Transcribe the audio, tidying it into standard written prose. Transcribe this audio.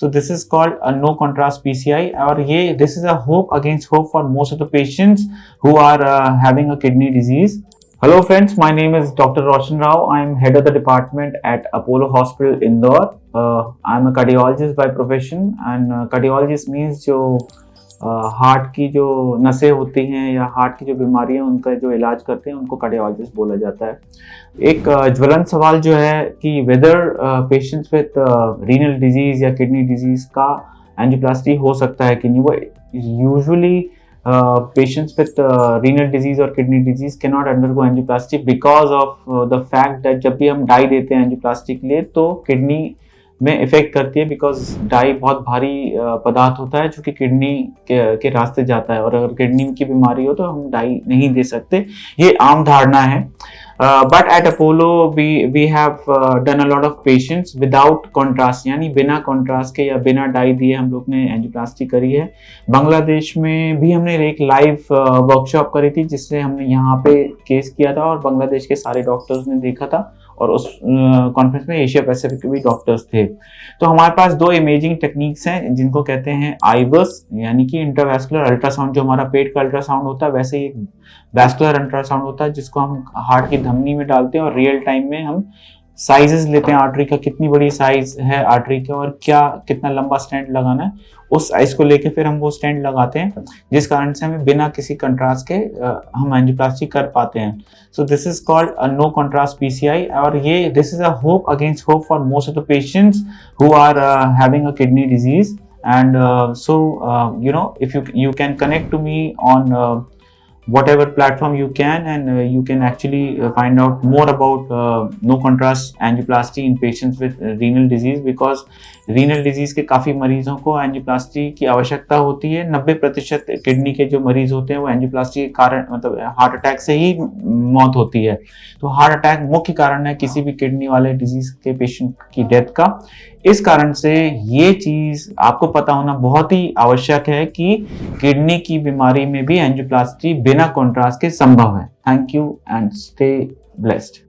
So this is called a no contrast PCI, और ये this is a hope against hope for most of the patients who are having a kidney disease. Hello friends, my name is Dr. Roshan Rao. I am head of the department at Apollo Hospital Indore. I am a cardiologist by profession, and cardiologist means जो heart की जो नसें होती हैं या heart की जो बीमारियां उनका जो इलाज करते हैं उनको कार्डियोलॉजिस्ट बोला जाता है। एक ज्वलंत सवाल जो है कि whether patients with renal disease या किडनी डिजीज का एंजियोप्लास्टी हो सकता है कि नहीं। वो usually patients with renal disease और kidney disease cannot undergo angioplasty because of the fact that जब भी हम डाई देते हैं एंजियोप्लास्टी के लिए तो किडनी में इफेक्ट करती है, बिकॉज डाई बहुत भारी पदार्थ होता है जो कि किडनी के रास्ते जाता है, और अगर किडनी की बीमारी हो तो हम डाई नहीं दे सकते। ये आम धारणा है। But at Apollo we have done a lot of patients without contrast, यानी बिना कॉन्ट्रास्ट के या बिना डाई दिए हम लोग ने एंजियोप्लास्टी करी है। बांग्लादेश में भी हमने एक लाइव वर्कशॉप करी थी जिससे हमने यहाँ पे केस किया था और बांग्लादेश के सारे डॉक्टर्स ने देखा था, और उस कॉन्फ्रेंस में एशिया पैसिफिक के भी डॉक्टर्स थे। तो हमारे पास दो इमेजिंग टेक्निक्स हैं जिनको कहते हैं आईवर्स, यानी कि इंटरवैस्कुलर अल्ट्रासाउंड। जो हमारा पेट का अल्ट्रासाउंड होता है वैसे ही वैस्कुलर अल्ट्रासाउंड होता है जिसको हम हार्ट की धमनी में डालते हैं और रियल टाइम में हम साइजेस लेते हैं आर्टरी का, कितनी बड़ी साइज है आर्टरी का और क्या कितना लंबा स्टेंट लगाना है, उस साइज को लेके फिर हम वो स्टेंट लगाते हैं, जिस कारण से हमें बिना किसी कंट्रास्ट के हम एंजियोप्लास्टी कर पाते हैं। So this is called a no contrast PCI, और ये this is a hope against hope for most of the patients who are having a kidney disease. And so you know, if you can connect to me on whatever platform you can, and you can actually find out more about no contrast angioplasty in patients with renal disease, because renal disease के काफ़ी मरीजों को angioplasty की आवश्यकता होती है। 90% kidney के जो मरीज होते हैं वो एंजियोप्लास्टी के कारण, मतलब हार्ट अटैक से ही मौत होती है। तो हार्ट अटैक मुख्य कारण है किसी भी किडनी वाले डिजीज के पेशेंट की डेथ का। इस कारण से ये चीज़ आपको पता होना बहुत ही आवश्यक है कि किडनी की बीमारी में भी एंजियोप्लास्टी बिना कॉन्ट्रास्ट के संभव है। Thank you and stay blessed.